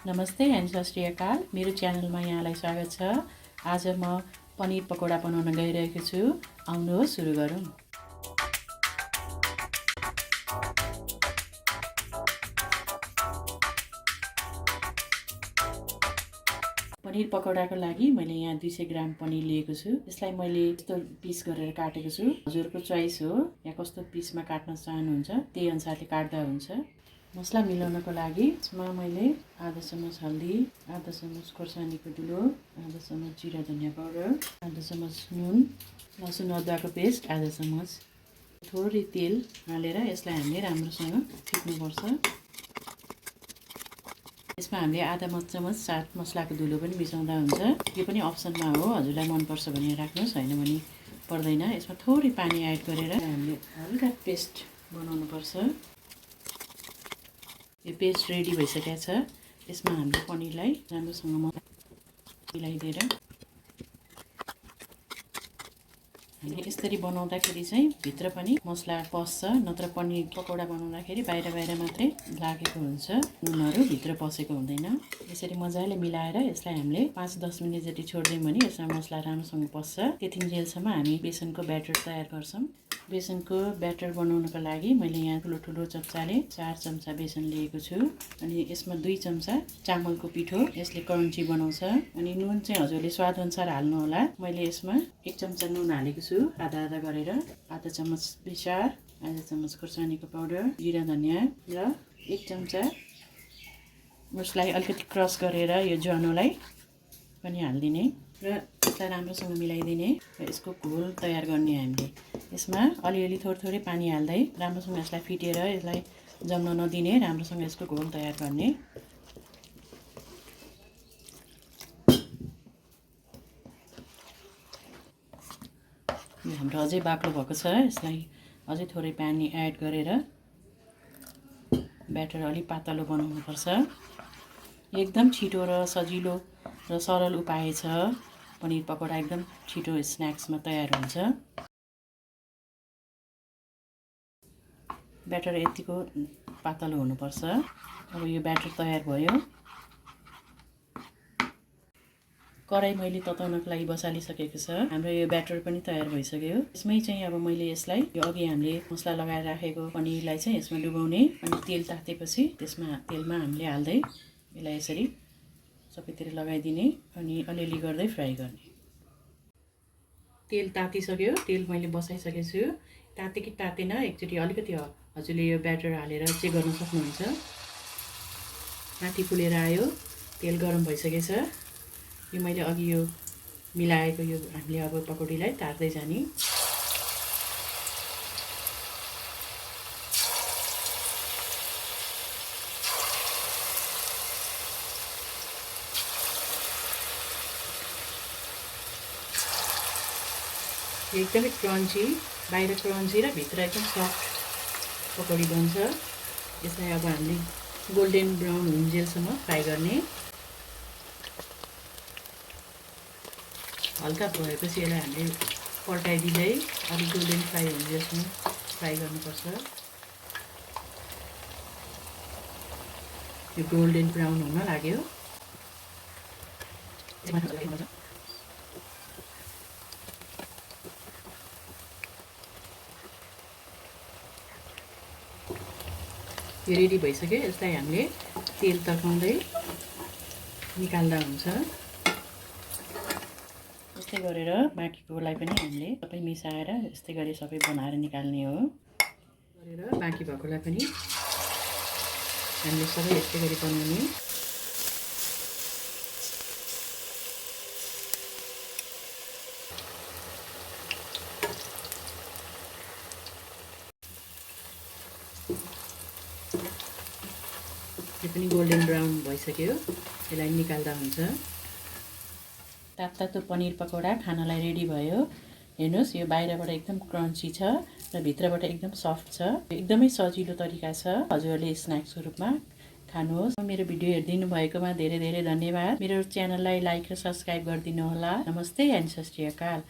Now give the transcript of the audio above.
नमस्ते एन्ड सत श्री अकाल। मेरो च्यानलमा यहाँलाई स्वागत छ। आज म पनिर पकोडा बनाउन गइरहेको छु। आउनुहोस् सुरु गरौँ। पनिर पकोडाको लागि मैले यहाँ 200 ग्राम पनिर लिएको छु। यसलाई मैले यस्तो पिस गरेर काटेको छु। हजुरको चोइस हो, या कस्तो पिसमा काट्न चाहनुहुन्छ त्यही अनुसारले काट्दा हुन्छ। मसला मिलाउनको लागि यसमा मैले आधा चम्मच हल्दी, आधा चम्मच खोर्सानीको धुलो, आधा चम्मच जिरा धनियाँ पाउडर, आधा चम्मच नुन, लसुन अदुवाको पेस्ट आधा चम्मच, थोरै तेल हालेर यसलाई हामीले राम्रोसँग फिट्नुपर्छ। यसमा हामीले आधा चम्मच चाट मसलाको धुलो पनि मिसाउँदा हुन्छ। यो पनि अप्सनमा हो, हजुरलाई मनपर्छ भने राख्नुहोस्, होइन भने पर्दैन। यसमा थोरै पानी एड गरेर हामीले हल्का पेस्ट बनाउनुपर्छ। यो पेस्ट रेडी भइसकेको छ। यसमा हामीले पनिरलाई राम्रोसँग मिलाइदिएर हामीले यसरी बनाउँदाखेरि चाहिँ भित्र पनि मसला पस्छ, नत्र पनिर पकौडा बनाउँदाखेरि बाहिर मात्रै लागेको हुन्छ, नुनहरू भित्र पसेको हुँदैन। यसरी मजाले मिलाएर यसलाई हामीले 5-10 मिनट जति छोड्दियौँ भने यसमा मसला राम्रोसँग पस्छ। त्यतिन्जेलसम्म हामी बेसनको ब्याटर तयार गर्छौँ। बेसनको ब्याटर बनाउनको लागि मैले यहाँ ठुलो चम्चाले 4 चम्चा बेसन लिएको छु। अनि यसमा 2 चम्चा चामलको पिठो, यसले क्रन्ची बनाउँछ। अनि नुन चाहिँ हजुरले स्वादअनुसार हाल्नु होला। मैले यसमा 1 चम्चा नुन हालेको छु, आधा गरेर। आधा चम्मच बेसार, आधा चम्मच खोर्सानीको पाउडर, जिरा धनियाँ र 1 चम्चा उसलाई अलिकति क्रस गरेर यो ज्वानोलाई पनि हालिदिने र यसलाई राम्रोसँग मिलाइदिने र यसको घोल तयार गर्ने। हामीले यसमा अलिअलि थोरै पानी हाल्दै राम्रोसँग यसलाई फिटेर यसलाई जम्न नदिने, राम्रोसँग यसको घोल तयार गर्ने। यो हाम्रो अझै बाक्लो भएको छ। यसलाई अझै थोरै पानी एड गरेर ब्याटर अलि पातलो बनाउनुपर्छ। एकदम छिटो र सजिलो र सरल उपाय छ। पनिर पकोडा एकदम छिटो स्न्याक्समा तयार हुन्छ। ब्याटर यतिको पातलो हुनुपर्छ। अब यो ब्याटर तयार भयो। कराई मैले तताउनको लागि बसालिसकेको छ। हाम्रो यो ब्याटर पनि तयार भइसक्यो। यसमै चाहिँ अब मैले यसलाई यो अघि हामीले मसला लगाएर राखेको पनिरलाई चाहिँ यसमा डुबाउने। अनि तेल तातेपछि तेलमा हामीले हाल्दै यसलाई यसरी सबैतिर लगाइदिने अनि अलिअलि गर्दै फ्राई गर्ने। तेल तातिसक्यो, तेल मैले बसाइसकेको छु। ताते कि तातेन एकचोटि अलिकति हजुरले यो ब्याटर हालेर चेक गर्न सक्नुहुन्छ। माथि फुलेर आयो, तेल गरम भइसकेको छ। यो मैले अघि यो मिलाएको यो हामीले अब पकौडीलाई तार्दै जाने। एकदमै क्रन्ची, बाहिर क्रन्ची र भित्र एकदम सफ्ट पकौडी बन्छ। यसलाई अब हामीले गोल्डन ब्राउन हुन्जेलसम्म फ्राई गर्ने। हल्का भएपछि यसलाई हामीले पल्टाइदिँदै अलिक गोल्डन फ्राई हुन्जेलसम्म फ्राई गर्नुपर्छ। यो गोल्डन ब्राउन हुन लाग्यो। यो रेडी भइसक्यो। यसलाई हामीले तेल तर्काउँदै निकाल्दा हुन्छ। यस्तै गरेर बाँकीकोलाई पनि हामीले सबै मिसाएर यस्तै गरी सबै बनाएर निकाल्ने हो। गरेर बाँकी भएकोलाई पनि हामीले सबै यस्तै गरी बनाउने। यो पनि गोल्डन ब्राउन भइसक्यो। यसलाई निकाल्दा हुन्छ। तातो पनिर पकोडा खानालाई रेडी भयो। हेर्नुहोस्, यो बाहिरबाट एकदम क्रन्ची छ र भित्रबाट एकदम सफ्ट छ। एकदमै सजिलो तरिका छ, हजुरहरूले स्न्याक्सको रूपमा खानुहोस्। मेरो भिडियो हेरिदिनु भएकोमा धेरै धेरै धन्यवाद। मेरो च्यानललाई लाइक र सब्सक्राइब गरिदिनु होला। नमस्ते एन्ड सत श्री अकाल।